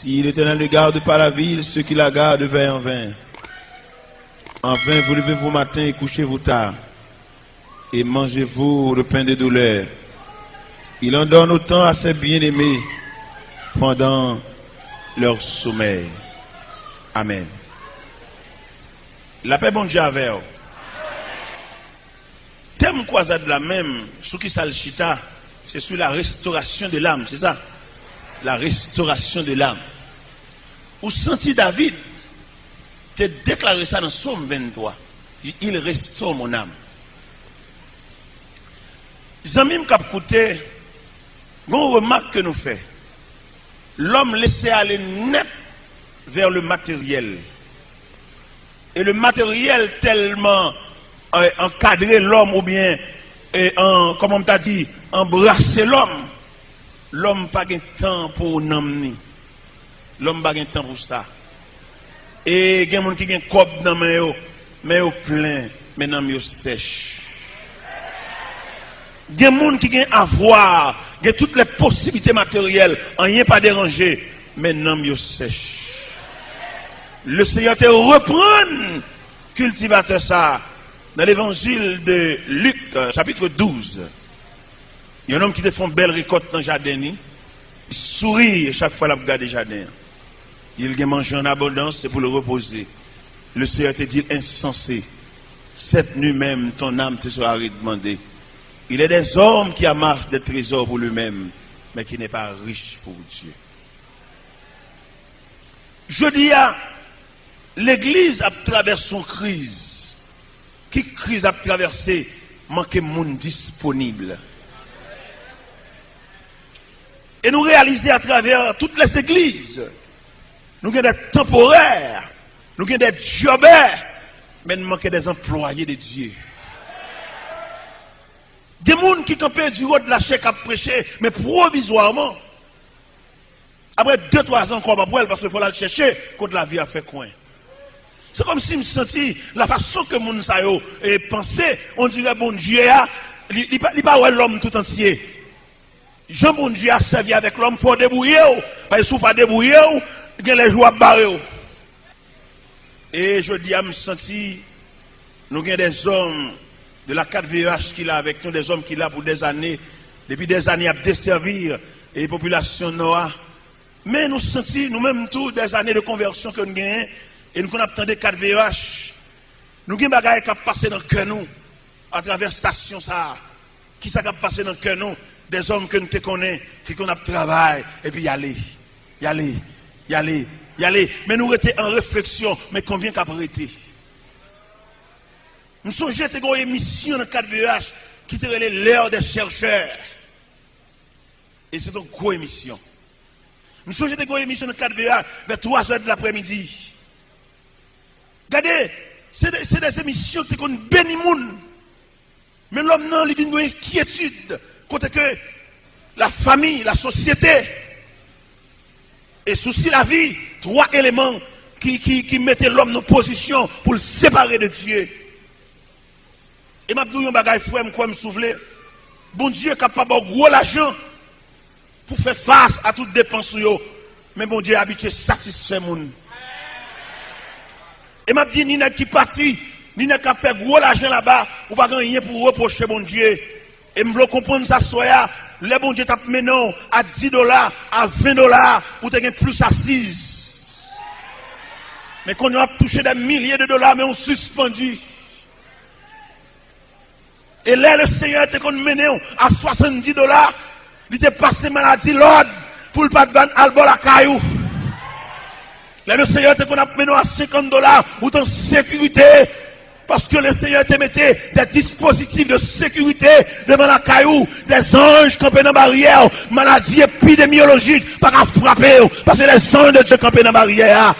Si l'Éternel ne garde pas la ville, ceux qui la gardent veillent en vain. En vain, vous levez-vous matin et couchez-vous tard, et mangez-vous le pain de douleur. Il en donne autant à ses bien-aimés pendant leur sommeil. Amen. La paix bon Dieu avec vous. Thème croisade la même, sous qui ça le chita, c'est sur la restauration de l'âme, c'est ça? La restauration de l'âme. Ou senti David, te déclaré ça dans Somme 23. Il restaure mon âme. J'aime cap côté, bon remarque que nous fait. L'homme laissé aller net vers le matériel. Et le matériel tellement encadré l'homme ou bien, comment on t'a dit, embrasser l'homme. L'homme n'a pas de temps pour l'homme. L'homme n'a pas de temps pour ça. Et il y a des gens qui ont un cop dans les mains, mais ils plein, mais dans les sèche. Il y a des gens qui ont avoir, il y a toutes les possibilités matérielles, rien pas dérangé, mais dans les sèche. Le Seigneur te reprend, cultivateur ça, dans l'évangile de Luc, chapitre 12. Il y a un homme qui te fait une belle récolte dans le jardin, il sourit chaque fois qu'il regarde le jardin. Il a mangé en abondance, c'est pour le reposer. Le Seigneur te dit insensé. Cette nuit même, ton âme te sera redemandée. Il est des hommes qui amassent des trésors pour lui-même, mais qui n'est pas riche pour Dieu. Je dis à l'Église a traversé une crise. Qui crise a traversé? Manque de monde disponible. Et nous réalisons à travers toutes les églises. Nous avons des temporaires, nous avons des jobers, mais nous manquons des employés de Dieu. Des gens qui campent du haut de la chèque à prêcher, mais provisoirement. Après 2-3 ans, qu'on va boire parce qu'il faut la chercher, quand la vie a fait coin. C'est comme si je me sentis la façon que mon sayo et pensé, on dirait bon Dieu, il pas l'homme tout entier. Jean bon Dieu a servi avec l'homme, il faut débrouiller, parce que si vous ne pas débrouiller, il y a les jours à barrer. Et je dis à me sentir, nous avons des hommes de la 4VH qui là avec nous, des hommes qui là pour des années, depuis des années à desservir les populations noires. Mais nous sentons nous-mêmes tous des années de conversion que nous gagnons, et nous avons des 4VH. Nous avons des bagages qui ont passé dans le cœur nous, à travers la station ça. Qui ça qui a passé dans le cœur nous? Des hommes que nous te connaissons, qui qu'on a travaillé, et puis y aller. Mais nous étions en réflexion, mais combien qu'a arrêté? Nous sommes jetés une émission dans le 4VH qui était l'heure des chercheurs. Et c'est une grosse émission. Nous sommes jetés une émission dans le 4VH vers 3 heures de l'après-midi. Regardez, c'est des émissions qui sont béni moun. Mais l'homme non, il vient une inquiétude. Côté que la famille, la société, et souci la vie, 3 éléments qui mettaient l'homme en position pour le séparer de Dieu. Et m'a dit un bagage frère quoi me souvenir. Bon Dieu est capable de gros l'argent pour faire face à toutes dépenses yo. Mais bon Dieu est habitué satisfaire moun. Et m'a dit ni n'a qui parti, ni n'a qu'à faire gros l'argent là-bas, ou pas rien pour reprocher bon Dieu. Et me comprendre ça soya, le bon Dieu t'a mené à $10, à $20 pour te gagner plus assise. Mais qu'on a touché des milliers de dollars, mais on suspendu. Et là, le Seigneur était mené à $70, il était passé maladie l'ordre pour le pas de ban albol à caillou. Là, le Seigneur était mené à $50 ou en sécurité. Parce que le Seigneur te mettait des dispositifs de sécurité devant la caillou, des anges campés dans la barrière, maladies épidémiologiques, pas à frapper, parce que les anges de Dieu campés dans la barrière.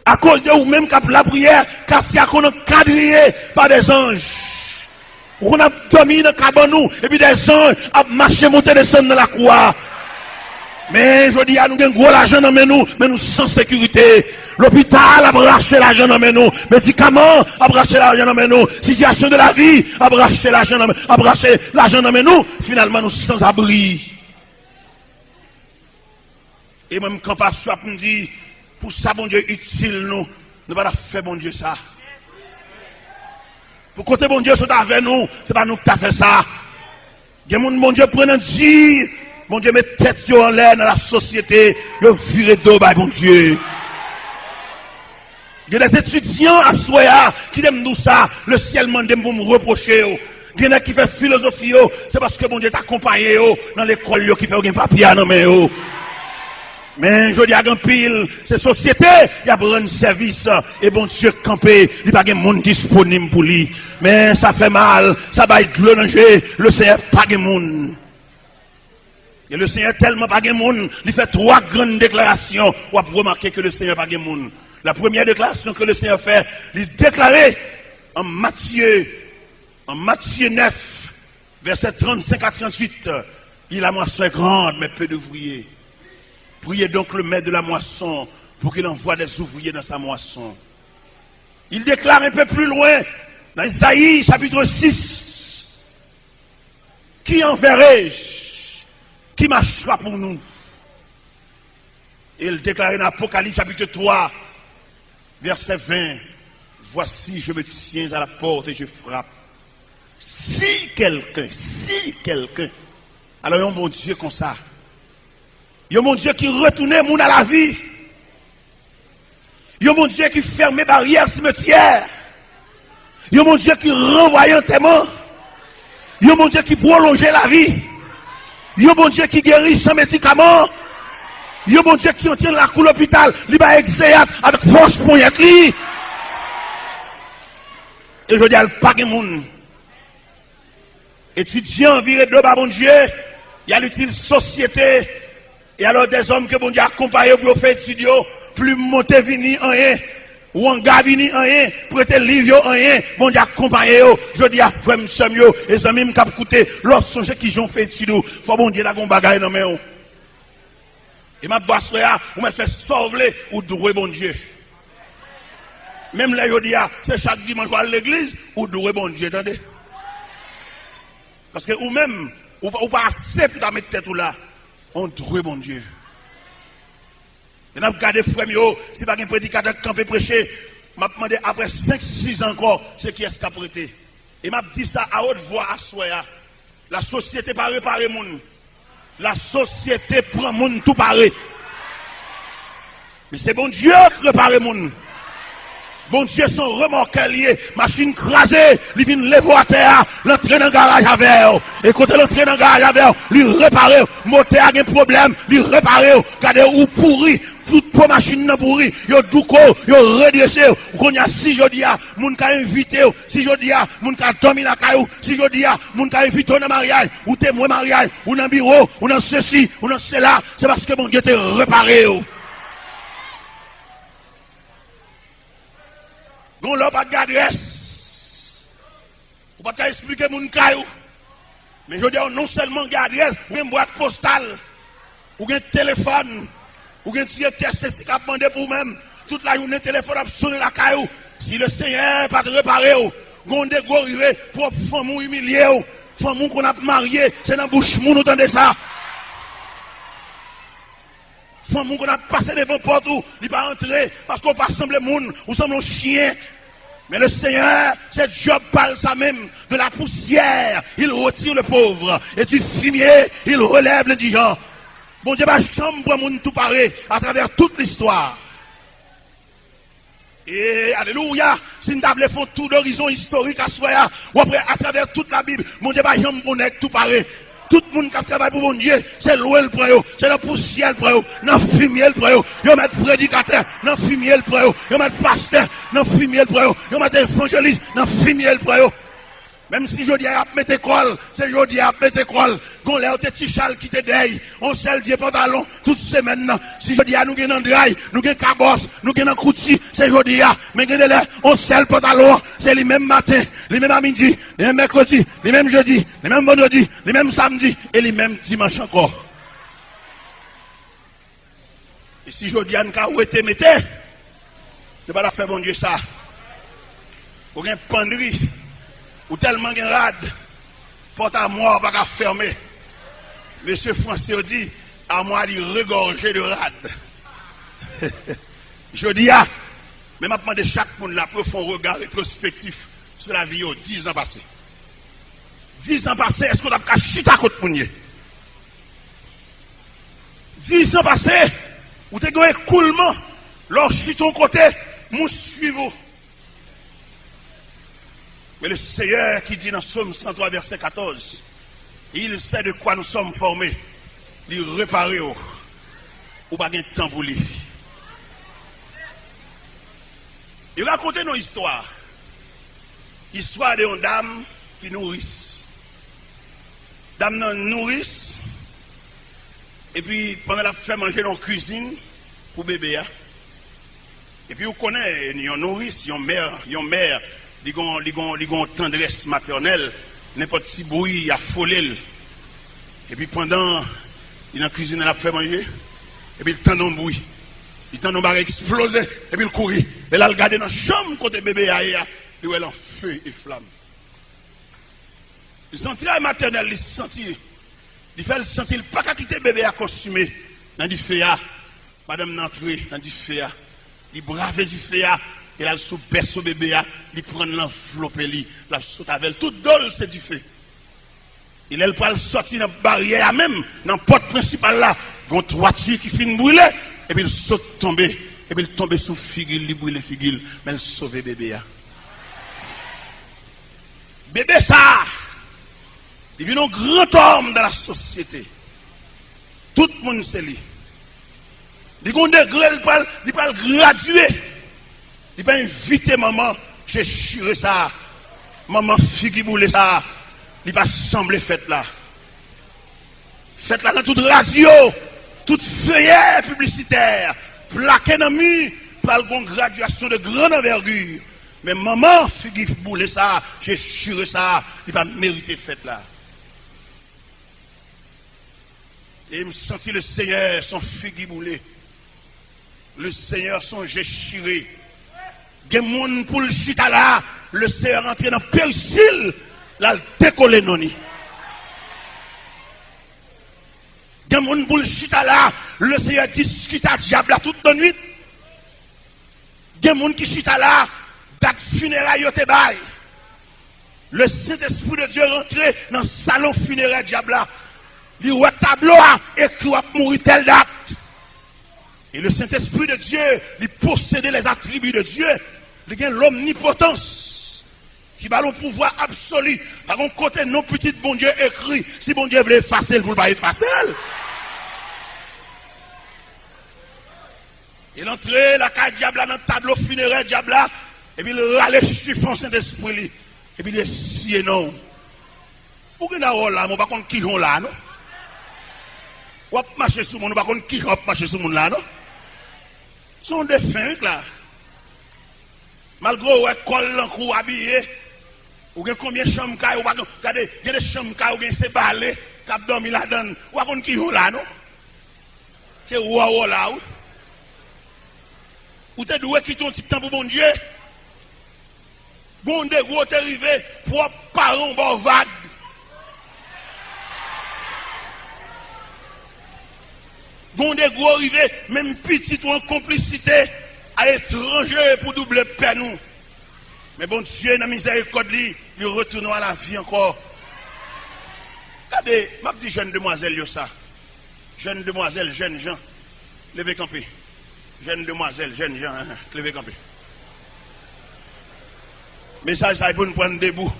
À cause de vous même quand la prière, car si on a quadrillé par des anges, on a dormi dans le cabanon, et puis des anges ont marché, monté, descendre dans la croix. Mais je dis à nous, nous avons gros l'argent dans nous, mais nous sans sécurité. L'hôpital a braché l'argent dans nous. Médicaments a braché l'argent dans nous. Situation de la vie a braché l'argent dans nous. Finalement, nous sans abri. Et même quand pasteur me dit, pour ça, bon Dieu, utile nous, nous pas faire bon Dieu ça. Pour côté bon Dieu, c'est avec nous, c'est pas nous qui avons fait ça. Il y a mon bon Dieu prenant dire, bon Dieu met tête en l'air dans la société, yo viré d'eau par bon Dieu. Il y a des étudiants à Soya qui aiment nous ça, le ciel m'a demandé pour me reprocher. Il y en a qui fait philosophie, c'est parce que bon Dieu t'a accompagné dans l'école qui fait un papier à nos mains. Mais je dis à grand pile, ces sociétés, il y a besoin de service, et bon Dieu campé, il n'y a pas de monde disponible pour lui. Mais ça fait mal, ça va être le danger, le Seigneur pas de monde. Et le Seigneur tellement pas de monde, il fait 3 grandes déclarations, on va remarquer que le Seigneur pas de monde. La première déclaration que le Seigneur fait, il déclarait en Matthieu 9, verset 35 à 38, il a moisson grande, mais peu d'ouvriers. Priez donc le maître de la moisson pour qu'il envoie des ouvriers dans sa moisson. Il déclare un peu plus loin, dans Isaïe chapitre 6, qui enverrai-je, qui marchera pour nous? Et il déclare dans Apocalypse chapitre 3, verset 20, voici je me tiens à la porte et je frappe. Si quelqu'un, alors un bon Dieu comme ça, il y a mon Dieu qui retournait moun à la vie. Il y a mon Dieu qui fermait barrières cimetières. Il y a mon Dieu qui renvoyait un témoin. Il y a mon Dieu qui prolongeait la vie. Il y a mon Dieu qui guérit sans médicaments. Il y a mon Dieu qui entend la cour l'hôpital. Il va exéat avec force pour y être. Et je dis à pas de monde. Étudiant viré de bas, bon Dieu. Il y a l'utile société. Et alors des hommes que bon Dieu accompagne pour faire étudier, plus monter vini en rien, ou en gars vini en rien, prêter livre en rien, bon Dieu accompagne, je dis à frère m'sem yo, et les amis m'kap coûter, lorsque songe qui j'ont fait étudier, faut bon Dieu la gon bagaille dans main. Et ma basse là, ou me fait sauver ou doué bon Dieu. Même là, je dis, c'est chaque dimanche à l'église, ou doué bon Dieu, attendez. Parce que ou même, ou pas assez pour mettre tête là. On doit bon Dieu. Et nous avons regardé frère, si pas un prédicateur campé prêcher, m'a demandé après 5-6 ans encore, ce qui est prêté. Et m'a dit ça à haute voix à Soya. La société pas réparer moun. La société prend moun tout paré. Mais c'est bon Dieu qui répare moun. Bon Dieu, son remorqueur lié, machine crasée, il vient lever à terre, l'entrée dans le garage avec et quand l'entrée dans le garage avec il répare, moteur a un problème, il répare, regardez où pourri, toute pour machine non pourri, yo douko, yo redressé, qu'on y a si je dis à, moun ka invité, si je dis à, moun ka dormi la caillou, si je dis à, moun ka invité dans mariage, ou témoin mariage, ou dans bureau, ou dans ceci, ou dans cela, c'est parce que mon Dieu te réparé. Gon là pas de adresse. Ou pas expliquer mon caillou. Mais je dis non seulement adresse, ou une boîte postale, ou un téléphone, ou un TSC si qu'a demandé pour même toute la journée téléphone a sonné la caillou. Si le Seigneur pas te réparer, gon dégorivé pour femme humilié, femme qu'on a marié, c'est dans bouche moun entendez ça. Femme qu'on a passé devant porte où il pas entrer parce qu'on pas semble moun ou semble un chien. Mais le Seigneur, c'est Job parle ça même de la poussière, il retire le pauvre et du fumier, il relève l'indigent. Bon Dieu va chambre moun tout paré à travers toute l'histoire. Et alléluia, si nous avons fait tout d'horizon historique à soi, ou après à travers toute la Bible, mon Dieu va chambre tout paré. Tout le monde qui travaille pour mon Dieu, c'est l'eau le prend, c'est la poussière le prend, dans le fumier le prend, ils mettent prédicateur, dans le fumier le prend, ils mettent pasteur, dans le fumier le prend, ils mettent évangéliste, dans le fumier le prend. Même si je dis à mettre école, c'est je dis à mettre école. Gon l'air te tichal qui te déille. On sel vieux pantalon toute semaine. Si je dis à nous gagne en draille, nous gagne cabos, nous gagne en crouti, c'est je dis à mais gagne là, on sel pantalon, c'est les mêmes matin, les mêmes à midi, les mêmes mercredi, les mêmes jeudi, les mêmes vendredi, les mêmes samedi et les mêmes dimanche encore. Et si je dis à nous où te mettez, c'est pas la faire bon Dieu ça. Ou gagne penderie. Ou tellement rade, porte à moi, pas qu'à fermer. Monsieur François dit, à moi de regorger de rade. Je dis, ah, mais m'a demandé chaque monde là pour faire un regard rétrospectif sur la vie aux 10 ans passés. 10 ans passés, est-ce qu'on a pas chita contre Mounier? 10 ans passés, vous avez un écoulement, leur chiton côté, mon suivant. Mais le Seigneur qui dit dans Psaume 103, verset 14, il sait de quoi nous sommes formés, il réparer ou pas de temps pour lui. Il raconte nos histoires. Histoire de une dame qui nourrisse. Dame non nourrisse. Et puis, pendant la fait manger dans la cuisine pour bébé. Et puis, vous connaissez, ils nourrissent, ils ont mère, ils ont tendresse maternelle. N'importe si bruit, il a folé. Et puis, pendant, il a cuisine, il a fait manger. Et puis, il tend un bruit. Il tend un baril exploser. Et puis, il courit. Et là, il regarde dans la chambre côté bébé. Il est en feu et flamme. Il sentit la maternelle, il sentit. Il fait le sentir, il pas qu'à quitter bébé à costumer. Dans du feu, madame n'entre dans du feu. Il brave du feu. Et là, il sous berce au bébé. Il prend l'enveloppe, il la saute avec. Tout dole, c'est du feu. Il est pas sorti dans la barrière même, dans la porte principale là. Il y a une toiture qui finit de brûler. Et puis il saute tomber. Et puis il tombe sous figure, il brûle figure. Mais il sauve bébé. Bébé ça, il vient un grand homme dans la société. Tout le monde sait lui. Il a un degré, il va graduer. Il va inviter maman, j'ai chiré ça. Maman figure boule ça. Il va sembler fête là. Fête là dans toute radio, toute feuillet publicitaire, plaqué dans le mur, par une graduation de grande envergure. Mais maman, figure boule ça, j'ai chiré ça, il va mériter fête là. Et il me sentit le Seigneur, son figure boule. Le Seigneur, son j'ai chiré. Il y a des gens pour le chita là, le Seigneur rentre dans le persil, là, le décolle non. Il y a des gens pour le chita là, le Seigneur discute à diable là toute la nuit. Il y a des gens qui chita là, date funéraire te bail. Le Saint-Esprit de Dieu rentre dans le salon funéraire diable là. Il voit tableau écrit à mourir telle date. Et le Saint-Esprit de Dieu, il possède les attributs de Dieu. Il a l'omnipotence qui va le pouvoir absolu. Par contre, côté non petit bon Dieu écrit, si bon Dieu veut effacer, vous ne pouvez pas effacer. Il entre la carte diable dans le tableau funéraire diable et puis il râle chiffon Saint-Esprit. Et puis il est si non. Pourquoi il y a là, on ne va pas qui est là, non? On va marcher sur le monde, on ne va pas qui va marcher sur le monde là, non? Sont des fins là. Malgré que col en cou habillé, ou bien combien de chambres caille, ou regardez, il y a des chambres caille, ou bien c'est balé, cap dormi là-dedans, ou pas qui est là, non? C'est ou là, ou t'es doué qui ton petit temps pour bon Dieu? Bon Dieu, gros t'es arrivé, pour parents, bon vague. Bon Dieu, gros arrivé, même petit ou en complicité, à l'étranger pour doubler paix nous. Mais bon Dieu, dans la miséricorde, il retourne à la vie encore. Regardez, ma petite jeune demoiselle, yo ça. Jeune demoiselle, jeune Jean, levez campé. Jeune demoiselle, jeune Jean, levez campé. Message ça pour nous prendre debout.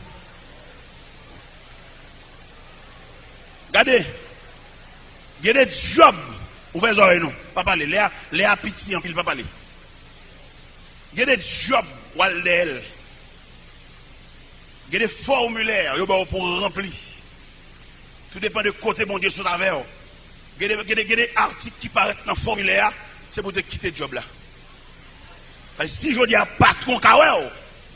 Regardez, il y a des jobs, ouvrez les oreilles nous, pas parler, les appétits en pile, pas parler. Il y a des jobs, ou d'elle. Il y a des formulaires, pour remplir. Tout dépend de côté, mon Dieu, sur la verre. Il y a des articles qui paraissent dans le formulaire, c'est pour te quitter le job là. Parce que si je dis à patron,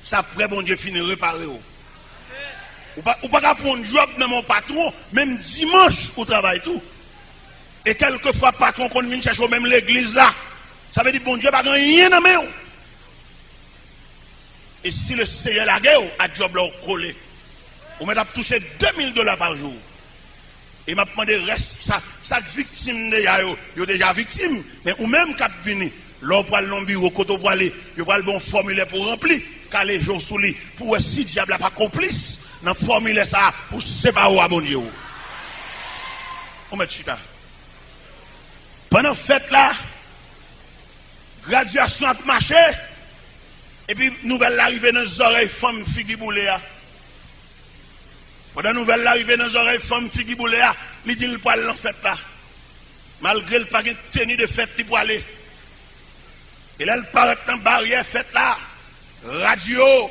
ça pourrait, mon Dieu, finir réparer. Ou pas prendre un job dans mon patron, même dimanche, au travail tout. Et quelquefois, patron, qu'on vient chercher même l'église là, ça veut dire, bon Dieu, pas rien dans mes. Et si le Seigneur la guerre, à job là, collé, on m'a touché $2000 par jour. Et m'a demandé reste ça victime yo déjà victime mais ou même cap vini l'on pral non bureau côté pour aller yo pral bon formulaire pour remplir car les jours sous lui pour si diable a pas complice dans formulaire ça pour séparer à bon Dieu. On met chita. Pendant fête là graduation a marché et puis nouvelle l'arrivée dans les oreilles femme figi boulé. Pendant la nouvelle arrivée dans les oreilles, femme qui boule, il dit le poil dans fête là. Malgré le pas de tenue de fête, il peut aller. Et là, il paraît dans barrière fête là. Radio,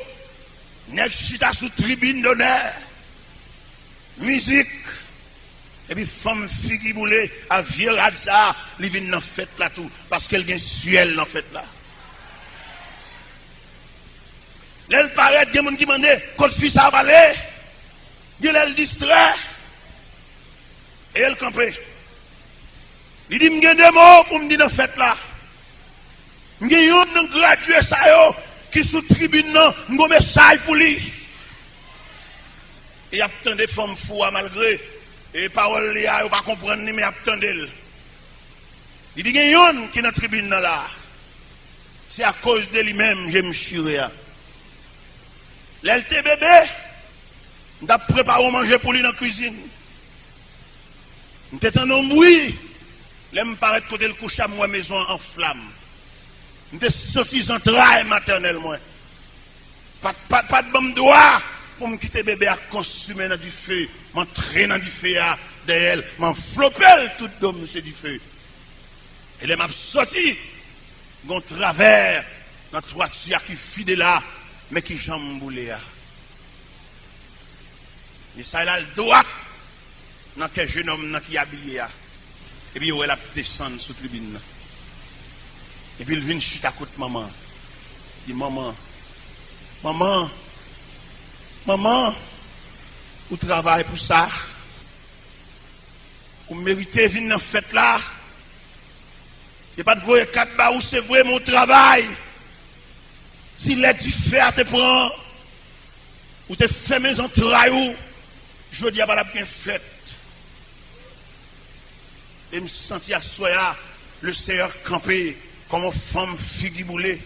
nèg chita sous tribune d'honneur. Musique. Et puis, femme qui boule, à vieux ça, il vient dans fête là tout. Parce qu'elle vient suel dans fête là. Là, il paraît, il y a des gens qui demandent, quand le fils a avalé. Elle distrait et elle campait. Il dit, m'gen des mots pour me dire dans fête là. M'gen yon gradué ça yo qui sous tribune non, m'gon message pour lui. Et attend des femmes fou malgré et paroles li a pas comprendre ni mais attendel. Il dit gen yon qui dans tribune là. C'est à cause de lui-même je me chiré. L'elle te bébé nous avons préparé à manger pour lui dans la cuisine. Nous étions en bruit. Là, je paraît côté le couche à moi, maison en flamme. Nous étions sortis en travail maternel. Pas de bon droit pour me quitter bébé à consumer dans du feu. M'entrer dans du feu derrière elle. M'enflopper tout d'homme, c'est du feu. Et là, je suis sorti. Mon travers, notre voiture qui fidèle là, mais qui jamboulé. Et ça, il a le droit dans quel jeune homme qui est habillé. Et puis, il a descendu sous la tribune. Et puis, il vient chuter à côté de maman. Il dit, maman, vous travaillez pour ça. Vous méritez de venir dans cette fête là. Il n'y a pas de voyer 4 bas où c'est vrai mon travail. S'il est différent, te prend. Ou te fait mes entrailles. Je dis à la bien faite. Et me sentir à soya, le Seigneur campé, comme une femme figiboulée.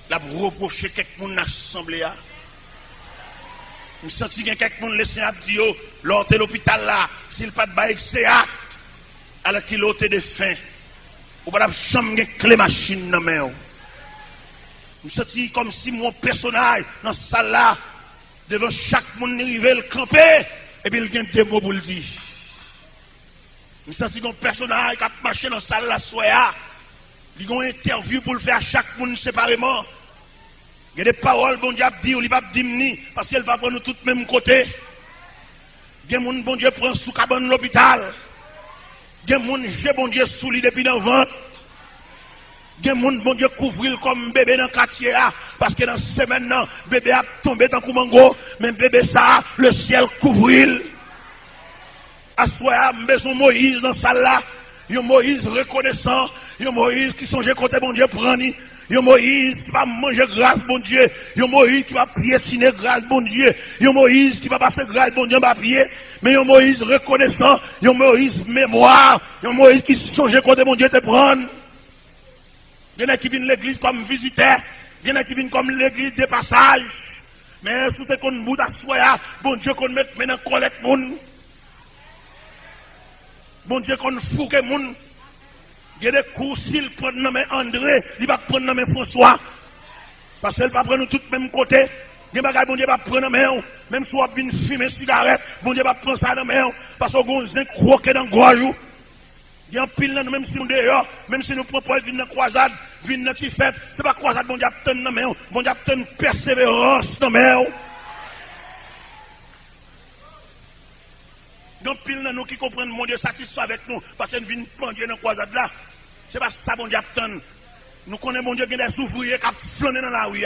La reprocher quelqu'un dans l'assemblée. Je sens que quelqu'un laissé à dire, l'autre de l'hôpital là, s'il pas de bail, c'est acte, alors qu'il l'autre de faim. Ou pas de chambre, clé machine dans la main. Je sens comme si mon personnage, dans cette salle là, devant chaque monde arrivé le camper, et puis il y a des mots pour le dire. Je sens que mon personnage qui a marché dans la salle là, soya, il y a une interview pour le faire à chaque monde séparément. Il y a des paroles, bon Dieu a dit, ou il va dire ni, parce qu'elle va prendre nous tous même côté. Il y a des gens, bon Dieu, prend sous cabane l'hôpital. Il y a des gens, bon Dieu, sous lui depuis dans le ventre. Il y a des gens, bon Dieu, couvrir comme bébé dans le quartier, parce que dans ce semaine, bébé a tombé dans le Koumango, mais bébé ça, le ciel couvrir. À soi, maison Moïse dans salle là, il y a Moïse reconnaissant, il y a Moïse qui songe côté bon Dieu prendre, il y a Moïse qui va manger grâce bon Dieu, il y a Moïse qui va piétiner grâce bon Dieu, il y a Moïse qui va passer grâce bon Dieu va prier, mais il y a Moïse reconnaissant, il y a Moïse mémoire, il y a Moïse qui songe côté bon Dieu te prendre. Il y en a qui viennent l'église comme visiteur, il y en a qui viennent comme l'église de passage, mais sous tes qu'on bout à soi, bon Dieu qu'on mette maintenant collecte moun. Bon Dieu qu'on fouque moun. Il y a des coups, s'il prend le nom André, il va prendre le nom François. Parce qu'elle va prendre tout le même côté. Il y a des bon Dieu va prendre le nom. Même si on a une fumée cigarette, bon Dieu va prendre ça dans le nom. Parce qu'on a un croquet dans le gorge. Il y a un pile là, même si on est dehors, même si nous proposons une croisade, une petite fête, c'est pas croisade, bon Dieu a tenu dans le nom. Bon Dieu a tenu persévérance dans le nom. Donc, pile nous qui comprennent mon Dieu satisfait avec nous, parce que nous venons prendre dans la croisade là. C'est pas ça, mon Dieu, attend. Nous connaissons mon Dieu qui a des ouvriers qui flânent dans la rue.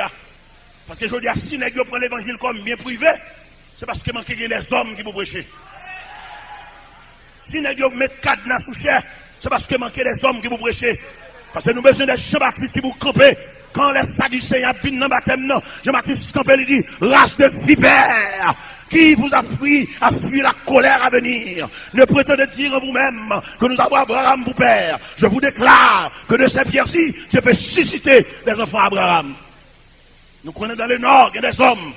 Parce que je dis, si nous prenons l'évangile comme bien privé, c'est parce que manque des hommes qui vous prêcher. Si nous mettons cadenas sous chair, c'est parce que manque des hommes qui vous prêcher. Parce que nous avons besoin de Jean-Baptiste qui vous camper. Quand les Sadducéens viennent dans le baptême, Jean-Baptiste campé, il dit, race de vipères. Qui vous a pris à fuir la colère à venir? Ne prétendez dire en vous-même que nous avons Abraham pour père. Je vous déclare que de ces pierres-ci, Dieu peut susciter des enfants Abraham. Nous connaissons dans le nord, il y a des hommes.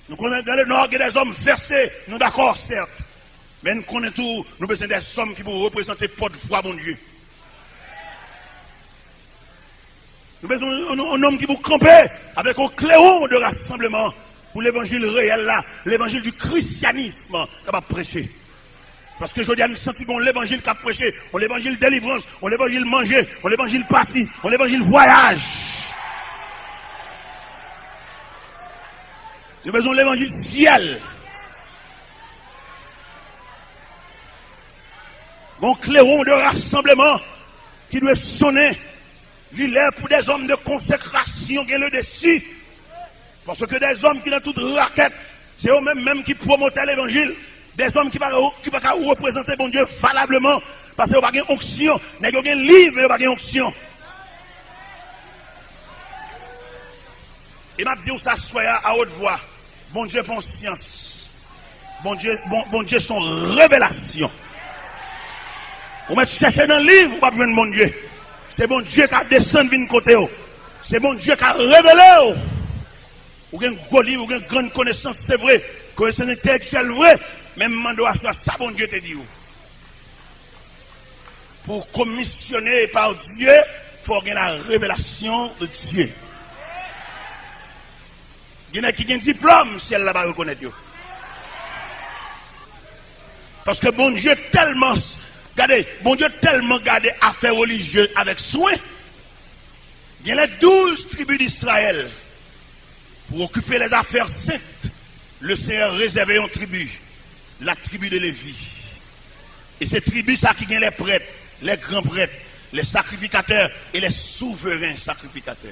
Nous connaissons dans le nord, il y a des hommes versés. Nous d'accord, certes. Mais nous connaissons tout. Nous besoin des hommes qui vous représenter porte foi, mon Dieu. Nous besoin d'un homme qui vous camper avec un clairon de rassemblement pour l'évangile réel là, l'évangile du christianisme qu'on va prêcher. Parce que je dis à nous sentir qu'on l'évangile qu'a prêché, on l'évangile délivrance, on l'évangile manger, on l'évangile parti, on l'évangile voyage. Nous besoin de l'évangile ciel. Mon clairon de rassemblement qui doit sonner, il est pour des hommes de consécration qui est le dessus. Parce que des hommes qui dans toute raquette, c'est eux-mêmes qui promotent l'évangile. Des hommes qui ne peuvent pas représenter bon Dieu valablement. Parce qu'ils n'ont pas d'onction. Ils n'ont pas de livre, mais ils n'ont pas d'onction. Et m'a dit où ça soit à haute voix. Bon Dieu, bon science. Bon Dieu, son révélation. Vous mettez chercher dans le livre, vous ne pouvez pas voir bon Dieu. C'est bon Dieu qui a descendu d'une côté. C'est bon Dieu qui a révélé. Ou bien un gros livre, ou bien une grande connaissance, c'est vrai. Connaissance intellectuelle, vrai. Même mando à ça, bon Dieu te dit. Pour commissionner par Dieu, il faut avoir la révélation de Dieu. Il y en a qui ont un diplôme, si elle là-bas reconnaît Dieu. Parce que bon Dieu tellement, regardez, bon Dieu tellement gardé affaires religieuses avec soin. Il y a les 12 tribus d'Israël. Pour occuper les affaires saintes, le Seigneur réservait une tribu, la tribu de Lévi. Et cette tribu, ça qui gagne les prêtres, les grands prêtres, les sacrificateurs et les souverains sacrificateurs.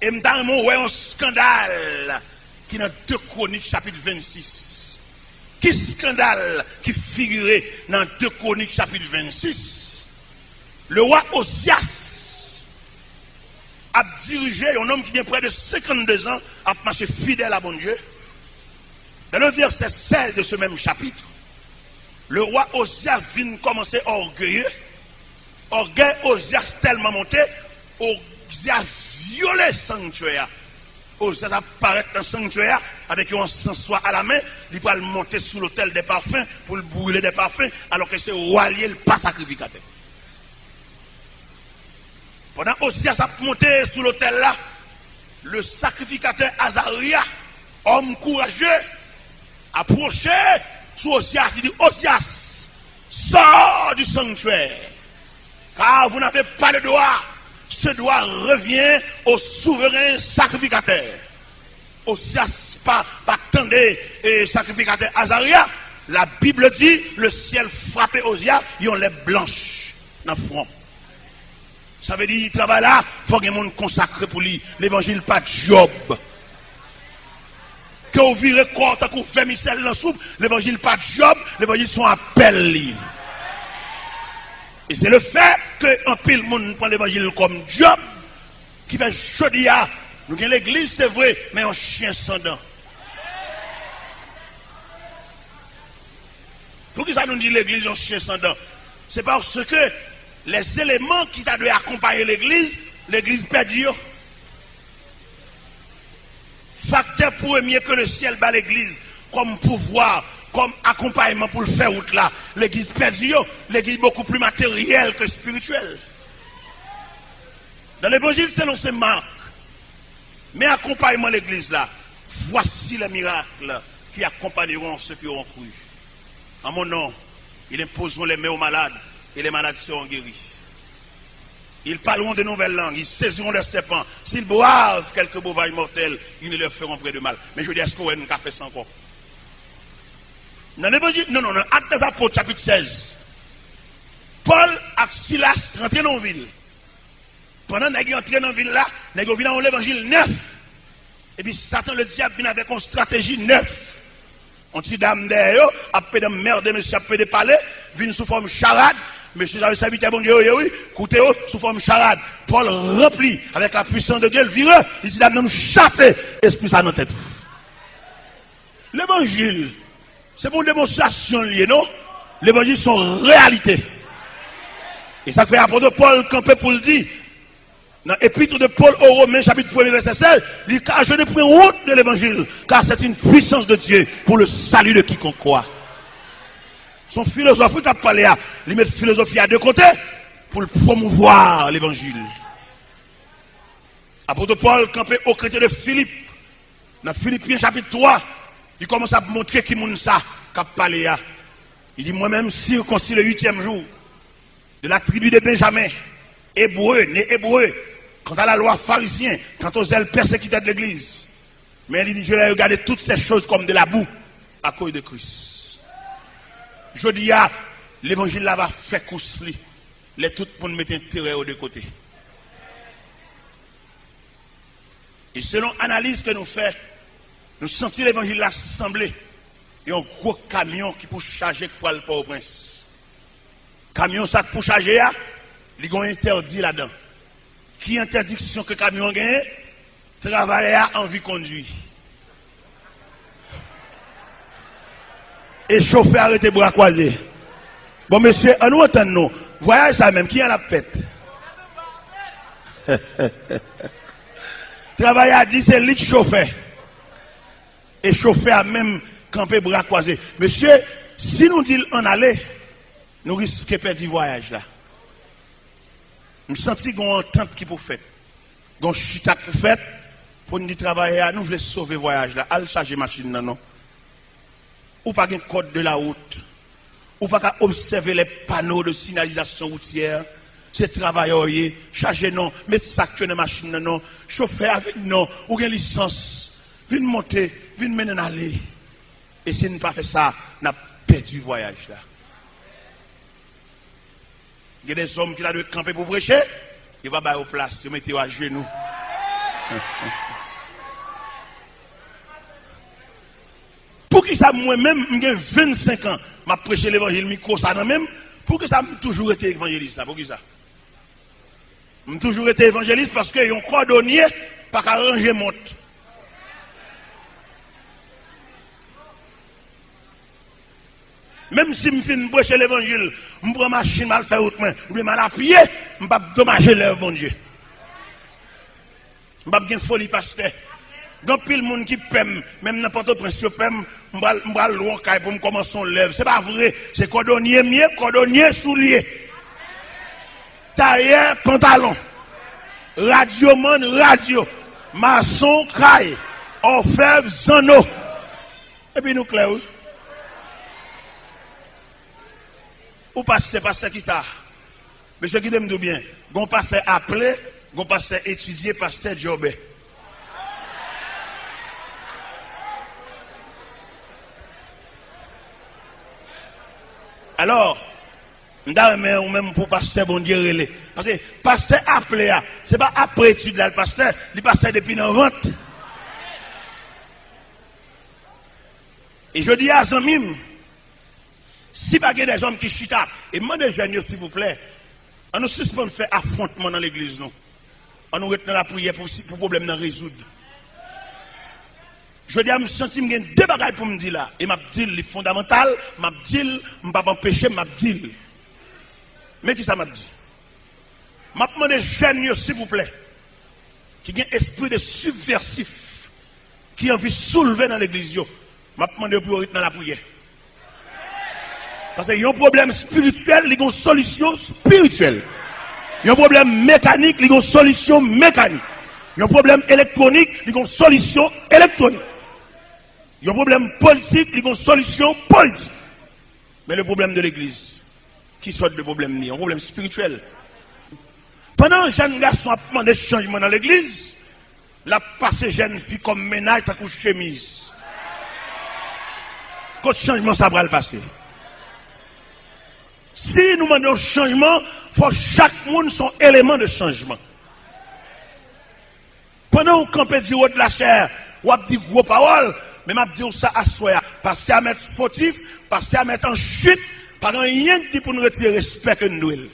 Et maintenant, on a un scandale qui est dans 2 Chroniques chapitre 26. Qui scandale qui figurait dans 2 Chroniques chapitre 26? Le roi Osias a dirigé un homme qui vient près de 52 ans à marcher fidèle à bon Dieu. Dans le verset 16 de ce même chapitre, le roi Osias vient commencer orgueilleux. Orgueil Osias tellement monté, Osias violé le sanctuaire. Osias apparaît dans le sanctuaire avec un encensoir à la main, il va monter sous l'autel des parfums pour le brûler des parfums, alors que c'est roi lié, le pas sacrificateur. Pendant Osias a monté sous l'autel là, le sacrificateur Azaria, homme courageux, approché sous Osias, il dit Osias, sors du sanctuaire, car vous n'avez pas le droit. Ce droit revient au souverain sacrificateur. Osias pas attendez sacrificateur Azaria. La Bible dit le ciel frappé Osias, ils ont les blanches dans le front. Ça veut dire, il travaille là, il faut que le monde consacré pour lui. L'évangile pas de Job. Que vous virez corps, que vous faites micelle dans la soupe, l'évangile pas de Job, l'évangile son appel. Et c'est le fait qu'un pile monde prend l'évangile comme Job, qui fait chodia. Nous avons l'église, c'est vrai, mais un chien sans dents. Pourquoi ça nous dit l'église un chien sans dents? C'est parce que les éléments qui doivent accompagner l'église perdue. Facteur premier que le ciel bat l'église, comme pouvoir, comme accompagnement pour le faire route là. L'église perdue, l'église beaucoup plus matérielle que spirituelle. Dans l'évangile, c'est non c'est Marc. Mais accompagnement l'église là, voici les miracles qui accompagneront ceux qui auront cru. En mon nom, ils imposeront les mains aux malades et les malades seront guéris. Ils parleront de nouvelles langues, ils saisiront leurs serpents. S'ils boivent quelques bouvailles mortelles, ils ne leur feront près de mal. Mais je dis, est-ce qu'on a fait ça encore? Dans l'évangile, non, Actes des Apôtres, chapitre 16. Paul et Silas rentrent dans la ville. Pendant qu'ils sont entrés dans la ville là, ils sont venus dans l'évangile 9. Et puis Satan, le diable, vient avec une stratégie 9. On dit dame d'ailleurs, après de merde, monsieur, après de parler, vient sous forme charade. Monsieur, j'avais serviteur bon Dieu, oui, écoutez, sous forme charade. Paul rempli avec la puissance de Dieu, le vireux, il dit, nous chasser, esprit ça dans la tête. L'évangile, c'est pour une démonstration liée, non? L'évangile sont réalité. Et ça fait apôtre Paul campé pour le dire. Dans l'épître de Paul aux Romains, chapitre 1, verset 16, il dit, car je ne prends honte de l'évangile, car c'est une puissance de Dieu pour le salut de quiconque croit. Son philosophe, il a parlé à, il met philosophie à deux côtés, pour promouvoir l'évangile. Apôtre Paul campé aux chrétiens de Philippe, dans Philippiens chapitre 3, il commence à montrer qui moun ça, qu'a parlé à. Il dit, moi-même, circoncis le 8e jour, de la tribu de Benjamin, hébreu, né hébreu, quant à la loi pharisien, quant aux ailes persécutées de l'église. Mais il dit, je vais regarder toutes ces choses comme de la boue, à cause de Christ. Je dis, l'évangile là va faire cousli, les tout pour nous mettre intérêt aux deux côtés. Et selon l'analyse que nous faisons, nous sentons l'évangile là sembler. Il y a un gros camion qui peut charger pour le Port-au-Prince. Camion ça pour charger, il y a un interdit là-dedans. Qui interdiction que le camion gagne? Travailler à envie conduire. Et chauffeur arrêté bras croisés. Bon monsieur, en nous entendons nous. Voyez ça même, qui a la fête? Travailler à dit c'est lui chauffeur. Et chauffeur a même campé bras croisés. Monsieur, si nous disons en aller, nous risquons de perdre le voyage là. Nous sentons qu'il y a une entente qui peut faire. Il y a une chita qui peut faire. Pour nous travailler, nous voulons sauver le voyage là. Allez charger machine là, non. Ou pas un code de la route. Ou pas observer les panneaux de signalisation routière. C'est travailleur, charger non, mettre ça dans la machine non, chauffeur avec non, ou une licence. Viens monter, viens mener en aller. Et si nous ne pas fait ça, nous avons perdu le voyage là. Il y a des hommes qui ont camper pour prêcher, ils vont aller aux places, ils mettent à genoux. Pour qui ça, moi-même, j'ai 25 ans, je prêche l'évangile, micro ça même, pour que ça m'a toujours été évangéliste, pour qui ça? J'ai toujours été évangéliste parce qu'ils ont cordonnier, pas qu'à ranger monte. Même si je finis prêcher l'évangile, je prends ma machine, je fais autre main, je vais mal appuyer, je ne vais pas dommager l'œuvre, bon Dieu. Je ne vais pas faire folie, pasteur. Donc, pile monde qui pème, même n'importe quel prince pème, je vais loin pour me commencer l'œuvre. Ce n'est pas vrai, c'est cordonnier mieux, cordonnier soulier. Tailleur, pantalon. Radioman, radio. Maçon, caille. Orfèvre, zano. Et puis nous clair. Ou passer qui ça? Monsieur qui me dit bien. Gon passer appelé, gon passer étudier, pasteur Jobé. Alors, mais ou même pour pasteur bon Dieu relais. Parce que pasteur appelé, c'est pas après étude là, le pasteur, il pasteur depuis dans vente. Et je dis à Zamim, si pas des hommes qui chutent, et moi des jeunes, s'il vous plaît, on nous suspend faire affrontement dans l'église, non. On nous retient la prière pour le problème de résoudre. Je dis à me sentir qu'il y a deux bagages pour me dire là. Et m'a dit les fondamentales, m'a dit, je ne pas empêcher, m'a dit. Mais qui ça m'a dit? M'a demandé jeunes, s'il vous plaît, qui ont un esprit de subversif, qui a envie de soulever dans l'église, m'a demandé pour retient la prière. Parce qu'il y a un problème spirituel, il y a une solution spirituelle. Il y a un problème mécanique, il y a une solution mécanique. Il y a un problème électronique, il y a une solution électronique. Il y a un problème politique, il y a une solution politique. Mais le problème de l'église, qui sort de problème, il y a un problème spirituel. Pendant que jeune garçon a demandé changement dans l'église, la passé jeune fille comme ménage, ta couche chemise. Quand changement, ça va le passer. Si nous demandons changement, il faut que chaque monde son élément de changement. Pendant qu'on campe du haut de la chair, on a dit gros paroles, mais m'a dit ça à soi, parce qu'il y a mettre fautif, parce qu'il y a mettre en chute, pas rien qui dit pour nous retirer respect que nous devons.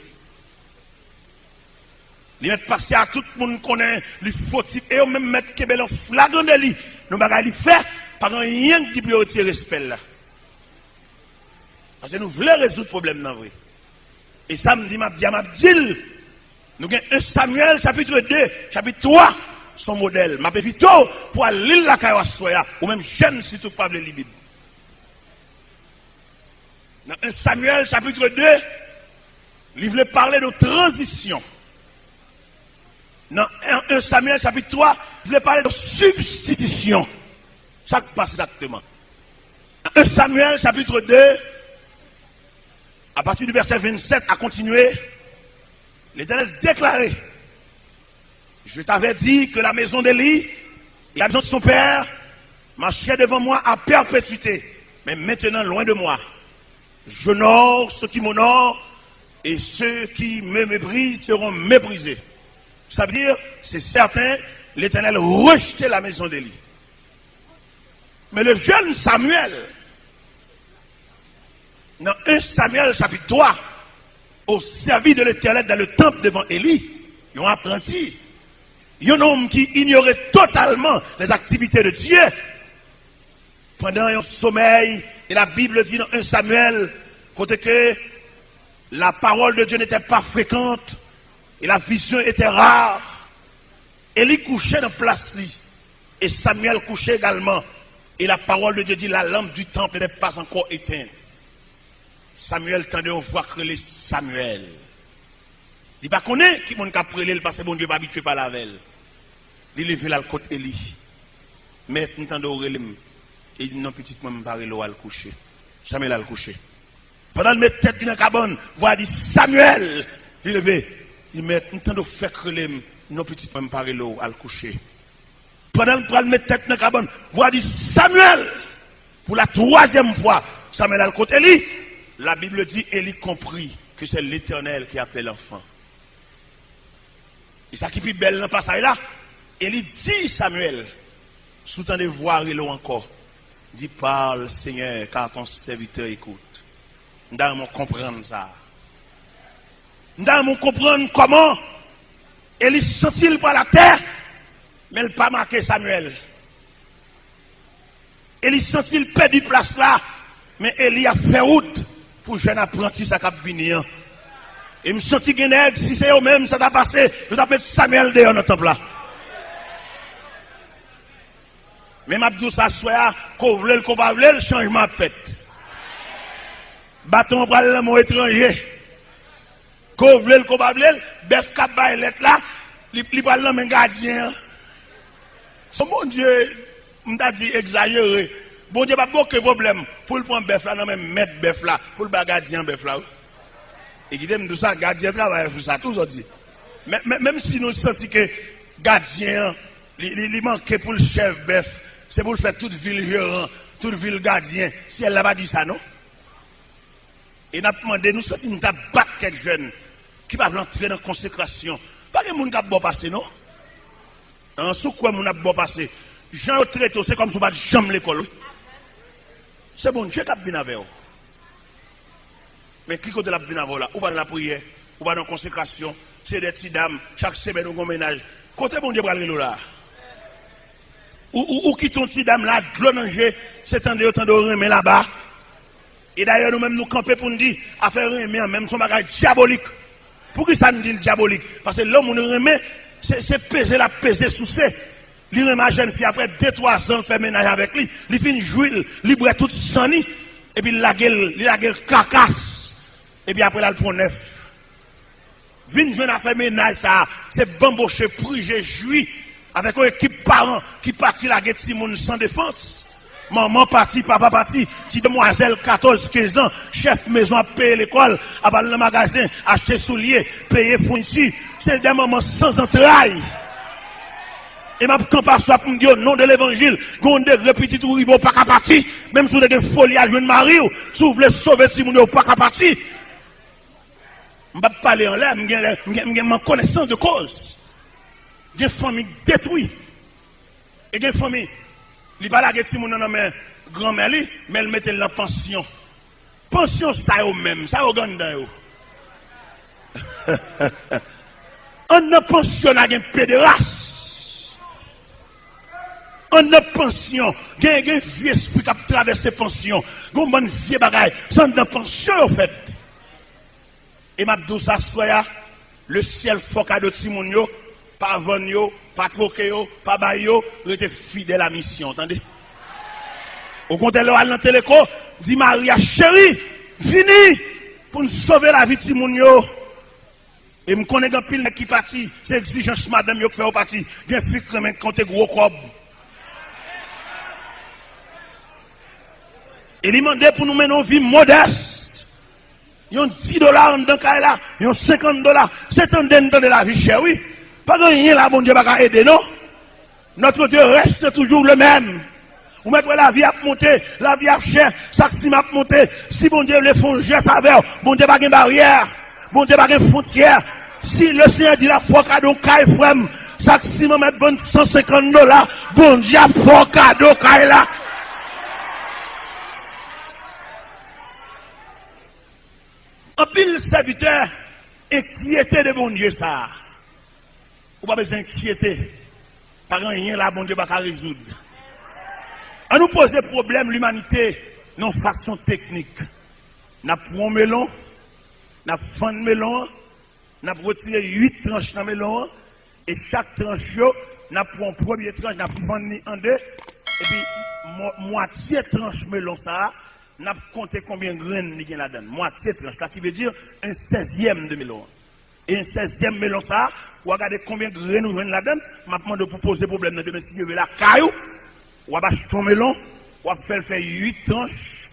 Il met passer à tout le monde connaît les fautifs et même mettre Kébel en flagrant délit nous bagaille fait, pas rien qui peut retirer respect là. Parce que nous voulons résoudre le problème dans vrai. Et ça me dit, nous avons 1 Samuel chapitre 2, chapitre 3, son modèle. Ma vite pour aller la Kawasoya, ou même jeune si tout pas le Bible. Dans 1 Samuel chapitre 2, il voulait parler de transition. Dans 1 Samuel chapitre 3, il voulait parler de substitution. Ça passe exactement. Dans 1 Samuel chapitre 2, à partir du verset 27, à continuer, l'Éternel déclarait, je t'avais dit que la maison d'Élie et la maison de son père marchaient devant moi à perpétuité, mais maintenant loin de moi. J'honore ceux qui m'honorent et ceux qui me méprisent seront méprisés. Ça veut dire, c'est certain, l'Éternel rejetait la maison d'Élie. Mais le jeune Samuel, dans 1 Samuel chapitre 3, au service de l'Éternel dans le temple devant Élie, ils ont apprenti. Un homme qui ignorait totalement les activités de Dieu. Pendant un sommeil, et la Bible dit dans 1 Samuel, côté que la parole de Dieu n'était pas fréquente, et la vision était rare. Élie couchait dans place, et Samuel couchait également. Et la parole de Dieu dit, la lampe du temple n'était pas encore éteinte. Samuel tendait aux voix créer Samuel. Il ne connaît pas qui mon cap prélé parce que bon Dieu pas habitué par la veille. Il levé la côte Élie. Mais nous tendons au et il non petit moi me parler l'eau à le coucher. Samuel a le coucher. Pendant mettre tête dans la cabane, voix dit Samuel. Il levé, il met nous tendons faire créer non petit moi me parler l'eau à le coucher. Pendant nous mettre tête dans la cabane, voix dit Samuel. Pour la 3e fois, Samuel a le côté Élie. La Bible dit, Élie comprit que c'est l'Éternel qui appelle l'enfant. Et ça qui est plus belle dans le passage là, Élie dit Samuel, sous-temps de voir Élo encore, dit parle Seigneur, car ton serviteur écoute. Nous devons comprendre ça. Nous devons comprendre comment Élie sortit par la terre, mais il n'a pas marqué Samuel. Élie sortit perdu place là, mais Élie a fait route. Pour jeune apprenti, ça cap venir. Et me senti que si c'est eux-mêmes, ça t'a passé, je t'appelle Samuel dehors dans le temple là. Mais m'a dit ça soit, qu'on voulait le changement fait. Bâton pour le mot étranger. Qu'on voulait le bef cap baïlet là, il parle le même gardien. So mon Dieu, m'a dit exagéré. Bon Dieu, pas beaucoup de problème pour le prendre bœuf là, non même mettre bœuf là, pour le gardien bœuf là. Et qui dit tout ça, gardien travaille pour ça, tout ça dit. Même si nous sentons que gardien, il manque pour le chef bœuf, c'est pour le faire toute ville gérant, toute ville gardien, si elle n'a pas dit ça, non? Et nous avons demandé, nous sentons que nous avons battu quelques jeunes qui peuvent entrer dans la consécration. Pas que nous avons bon passé, non? En sous quoi nous avons bon passé? Jean au traité, c'est comme si on ne jamais l'école. C'est bon, Dieu t'a bien avec vous. Mais qui côté la bien avec là? Ou pas dans la prière, ou pas dans la consécration, c'est des petites dames, chaque semaine on ménage. Côté bon Dieu, nous là. Ou qui ton petit dame là, glonanger, c'est un de remet là-bas. Et d'ailleurs, nous-mêmes nous camper pour nous dire, à faire remet, même son bagage diabolique. Pour qui ça nous dit diabolique? Parce que l'homme nous remet, c'est peser la peser sous ses. Il remet la jeune fille après 2-3 ans, fait ménage avec lui. Il finit jouer, il boit toute sani. Et puis il la gueule cacasse. Et puis après, il prend neuf. Vine jeune a fait ménage, ça. C'est bamboché, prigé, joui. Avec une équipe parents qui partit la gueule Simone sans défense. Maman parti, papa parti. Petite demoiselle, 14-15 ans. Chef maison a payé l'école. A aller dans le magasin, acheter souliers, payer fourniture. C'est des mamans sans entrailles. Et ma campagne soit pour me dire au nom de l'évangile, qu'on des répétitions où ils vont pas qu'à partir, même si vous avez des folies à jouer de mari, si vous voulez sauver si vous n'avez pas qu'à partir. Je ne vais pas parler en l'air, je ma connaissance de cause. Des familles détruites. Et des familles, il n'y a pas de si vous n'avez grand-mère, mais elle mettait la pension. Pension, ça au même, ça au gandin. On a pensionné un pédéraste. On en de pension, il y a un vieux esprit qui a traversé pension, il y a un vieux bagage, c'est de pension en fait. Et m'a dit ça, le ciel faut cadeau de Simonio, pas Vanyo, pas Troqueo, pas Bayo, il était fidèle à la mission, entendez? Au contraire, le dans téléco, dit Maria, chérie, venez pour nous sauver la vie de Simonio. Et me connais un pile qui parti, c'est exigence madame yo qui fait au parti, il y a un flic qui compte gros cob. Et il demandé pour nous mener une vie modeste. Ils ont $10 dans le cas là, ils ont $50. C'est un den de la vie chère, oui. Pas de rien là, bon Dieu va aider, non? Notre Dieu reste toujours le même. Vous mettez la vie à monter, la vie à cher, chaque sim à monter. Si bon Dieu les font geste avec, bon Dieu va une barrière, bon Dieu va une frontière. Si le Seigneur dit la foi cadeau caille frère, chaque sim va mettre $150, bon Dieu a foi cadeau caille là. En pile serviteur inquiété de bon Dieu ça. Ou pas besoin d'inquiéter. Par rien là, bon Dieu va résoudre. On nous pose problème l'humanité non façon technique. N'a pris un melon, n'a fendu melon, n'a retiré 8 tranches dans melon et chaque tranche n'a pris un premier tranche, n'a fendu en deux et puis moitié tranche melon ça, n'a compté combien de graines il y a là-dedans. Moitié tranche là qui veut dire un 16e de melon. Et un 16e melon ça, ou regardez combien de graines nous là-dedans, m'a demandé pour poser problème dans demain si je veux la caillou. Ou va acheter ton melon, ou va faire 8 tranches,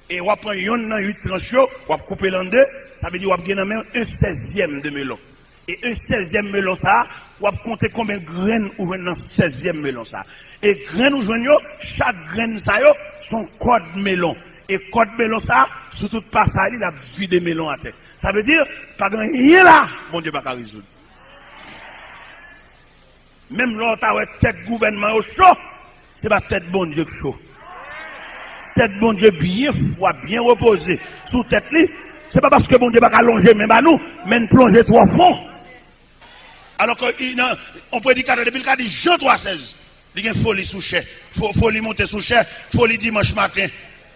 et ou va prendre 8 tranches, ou va couper l'en deux, ça veut dire ou va gagner un 16e de melon. Et un 16e melon ça, ou va compter combien de graines ou dans 16e melon ça. Et graines ou joignent, chaque graine ça yo, son code melon. Et code melon ça, sur toute passage, il a vu des melons à terre. Ça veut dire, pas grand rien là, bon Dieu va pas résoudre. Même l'autre a tête gouvernement au chaud, c'est pas tête bon Dieu chaud. Tête bon Dieu bien froid, bien reposé sous tête li, c'est pas parce que bon Dieu va allonger même à nous, mais nous plonger trop fond. Alors que on prédicateur depuis le dit Jean 3,16, il y a une folie sous chair, folie monter sous chair, folie dimanche matin,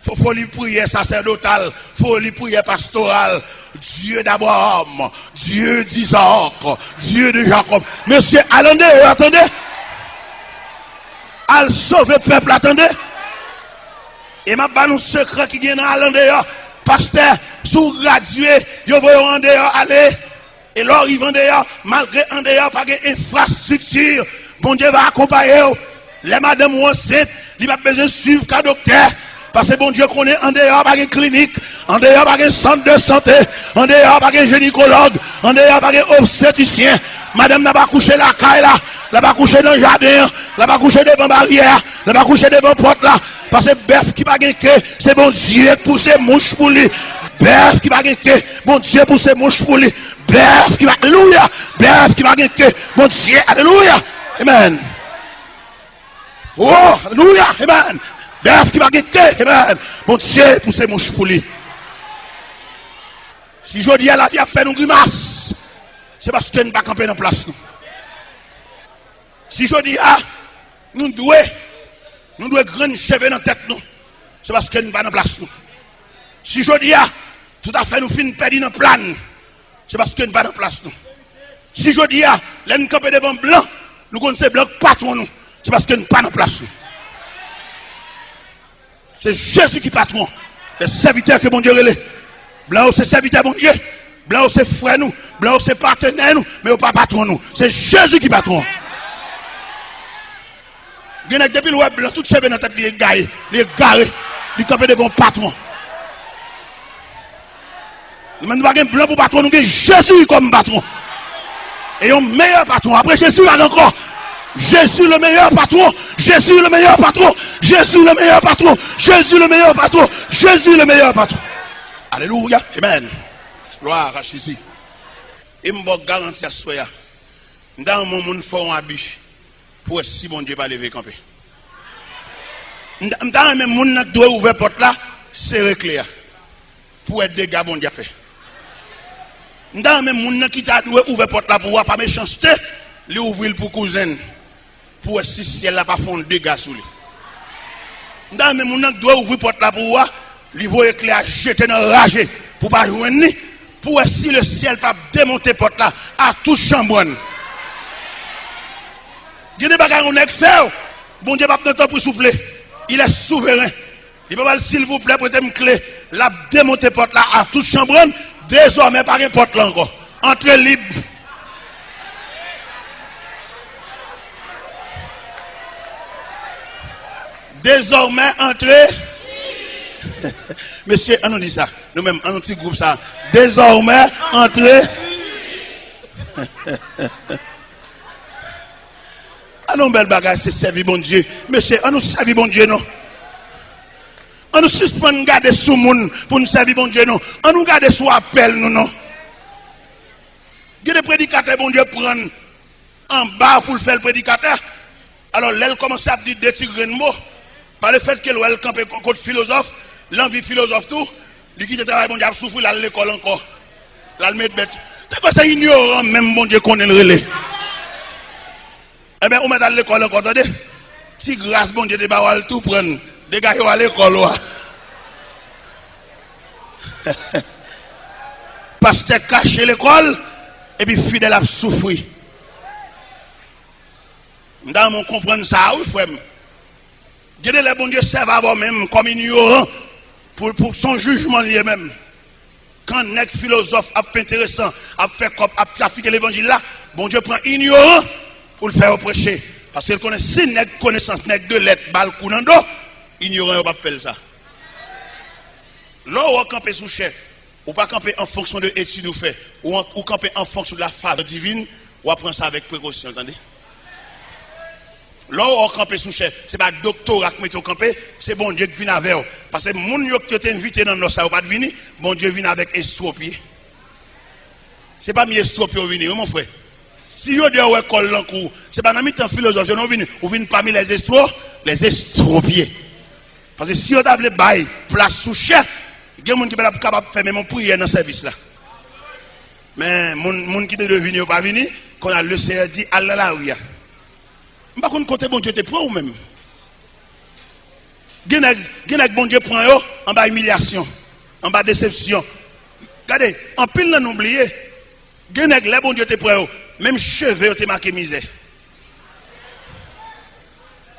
folie prière sacerdotale, folie prière pastorale, Dieu d'Abraham, Dieu d'Isaac, Dieu de Jacob. Monsieur, attendez. Al sauver le peuple, attendez. Et m'a pas un secret qui vient dans dehors. Pasteur, sous gradué, ils vont en dehors aller. Et là, ils vont dehors, malgré en dehors, pas d'infrastructure. Bon Dieu va accompagner. Les madames ou enceintes, ils n'ont pas besoin de suivre qu'un docteur. Parce que bon Dieu connaît en dehors, pas de clinique, en dehors, pas de centre de santé, en dehors, pas de gynécologue, en dehors, pas de obstétricien. Madame n'a pas couché la caille là, n'a pas couché dans le jardin, n'a pas couché devant la barrière, n'a pas couché devant la porte là. Parce que bœuf qui va gagner, c'est bon Dieu qui pousse mouche pour lui. Bœuf qui va gagner, bon Dieu pousse mouche pour lui. Bœuf qui va, alléluia, bœuf qui va gagner, bon Dieu, alléluia, amen. Oh, alléluia, amen. Bœuf qui va gagner, amen. Bon Dieu pousse mouche pour lui. Si je dis à la vie a fait une grimace, c'est parce que nous ne pas camper dans place nous. Si je dis nous devons grands cheveux dans la tête nous, c'est parce que nous ne pas dans place nous. Si je dis tout à fait nous finissons perdre dans plan, c'est parce que nous ne pas dans place nous. Si je dis là nous camper devant blanc, nous connaissons blanc patron nous, c'est parce que nous ne pas dans place nous. C'est Jésus qui patron, les serviteurs que mon Dieu relève. Blanc c'est serviteur mon Dieu. Blanc c'est frère nous, blanc c'est partenaire nous, mais pas patron nous. C'est Jésus qui patron. Il y a depuis le web blanc, tout cheveux dans la tête, il est garé, il campe devant patron. Nous n'avons pas blanc pour patron, nous avons Jésus comme patron. Et un meilleur patron. Après Jésus, là encore. Jésus le meilleur patron, Jésus le meilleur patron, Jésus le meilleur patron, Jésus le meilleur patron, Jésus le meilleur patron. Alléluia, amen. Gloire à Jésus. Et je garantis à soi, dans mon monde, il faut un habit pour si mon Dieu va lever camper. Dans le monde qui doit ouvrir la porte là, c'est clair. Pour être dégâts, bon Dieu fait. Dans le monde qui doit ouvrir la porte là pour voir pas méchanceté, lui ouvrir pour cousin. pour si ciel n'a pas fond dégâts sur lui. Dans même mon doit ouvrir porte là pour voir, il va éclair jeter dans rage pour pas joindre pour si le ciel pas démonter porte là à tout chambonne. Il y a des bagages on est fait. Bon Dieu pas de temps pour souffler. Il est souverain. Il peut pas s'il vous plaît prêtez une clé, la démonter porte là à tout chambonne, désormais pas une porte là encore. Entrez libre. Désormais, entrez. Monsieur, on nous dit ça. Nous-mêmes, un petit groupe ça. Désormais, entrez. Ah non, belle bagage, c'est servir bon Dieu. Monsieur, on nous servir bon Dieu, non? On nous suspend garder sous monde pour nous servir bon Dieu, non? On nous garde sous appel, nous, non? Il y a des prédicateurs, bon Dieu, prennent en bas pour le faire le prédicateur. Alors, là, elle commence à dire des petits grains de mots. Par le fait qu'elle a campé contre philosophe, l'envie philosophe tout, lui qui travaille, bon Dieu, a souffert à l'école encore. Là, le met bête. C'est quoi ça ignorant, même bon Dieu connaît le relais. Eh bien, on met à l'école encore, attendez. Si grâce, bon Dieu, des barres tout prendre, des gars qui vont à l'école. Pasteur caché l'école, et puis fidèle a souffert. Dans mon comprendre ça, oui, frère. Dieu les bon Dieu servent avant même comme ignorant pour son jugement lui-même. Quand un philosophe a fait intéressant, a fait comme a trafiqué l'évangile là, bon Dieu prend ignorant pour le faire prêcher. Parce qu'il connaît si nèg connaissance nèg de lettres bal counando, ignorant il va pas faire ça. Là on camper sous chef, ou pas camper en fonction de études ou fait, ou camper en fonction de la faveur divine, ou apprendre ça avec précaution, entendez? Là, on campe sous chef. Ce n'est pas le doctorat qui met campé, c'est bon Dieu qui vient avec vous. Parce que les gens qui sont invités dans nos salles, pas de venir, bon Dieu vient avec estropié. Ce n'est pas mis estropié qui vient, mon frère. Si vous avez une école en cours, ce n'est pas dans le temps philosophe, vous venez parmi les estropiés. Parce que si vous avez une place sous chef, il y a des gens qui sont capables de faire même une prière dans ce service là. Mais les gens qui ne venus pas venir, quand le Seigneur dit, Allah la ouya. Je ne sais pas côté bon Dieu te prend ou même. Genek bon Dieu prend yo en bas humiliation, en bas déception. Regardez, en pile non oublié. Genek le bon Dieu te prend yo, même cheveux te marqué misère.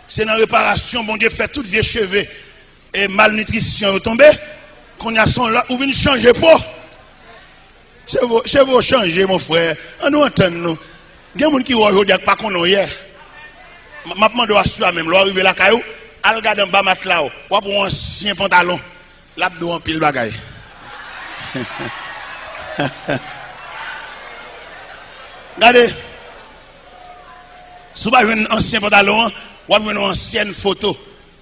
C'est dans la réparation bon Dieu fait toutes vieux cheveux et malnutrition tombé. Qu'on y a son là ou vient changer pour. Cheveux changer mon frère. On nous entend nous. Il y a des gens qui voient aujourd'hui pas qu'on hier. Maintenant, doit assurer même, l'arrivée la caillou, al regarde en bas matelas, ou pour un ancien pantalon, l'abdo en pile bagaille. Regardez, si vous avez un ancien pantalon, ou une ancienne photo,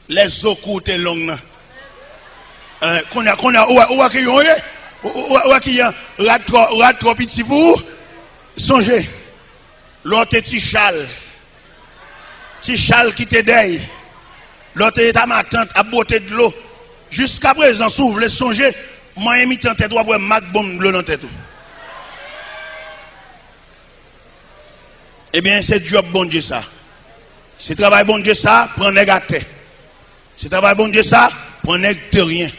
les os courtes et longues. Qu'on a, ou qui a trop petit pour songez. L'autre petit châle. Petit châle qui te deuil. L'autre est à ma tante, à beauté de l'eau. Jusqu'à présent, si vous voulez songer, moi, je suis en tête, je vais mettre bombe bleu dans tête. Eh bien, c'est job bon Dieu ça. C'est travail bon Dieu ça, prends négatif. C'est travail bon Dieu ça, prends nèg de rien.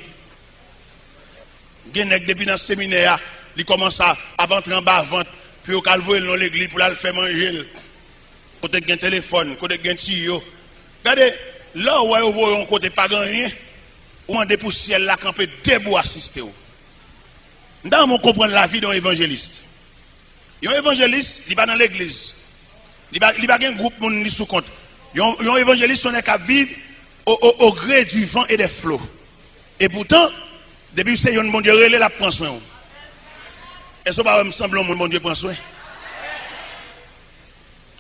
Genek depuis dans le séminaire, il commence à rentrer en bas vente, puis au calvoyer dans l'église pour le faire manger. Côté un téléphone, côté un tuyau. Regardez, là où vous voyez côté pas rien, vous demandez pour ciel là camper debout assister. Dans mon comprendre la vie d'un évangéliste. Un évangéliste, il va dans l'église. Il va un groupe monde sous compte. Un évangéliste on est qu'à vivre au gré du vent et des flots. Et pourtant, depuis c'est un bon Dieu relé la prend soin. Est-ce que ça me semble mon bon Dieu prend soin?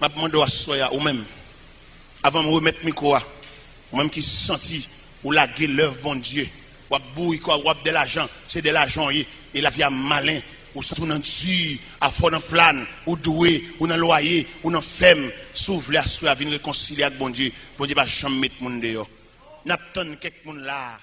Je demande à soya ou même avant de me remettre micro ou même qui senti ou la l'œuvre bon Dieu ou bouille quoi ou de l'argent c'est de l'argent et la vie a malin ou surtout dans dur à fond dans plan ou doué ou dans loyer ou dans ferme s'ouvre à soya venir réconcilier avec bon Dieu va jamais mettre monde dehors n'attend quelqu'un là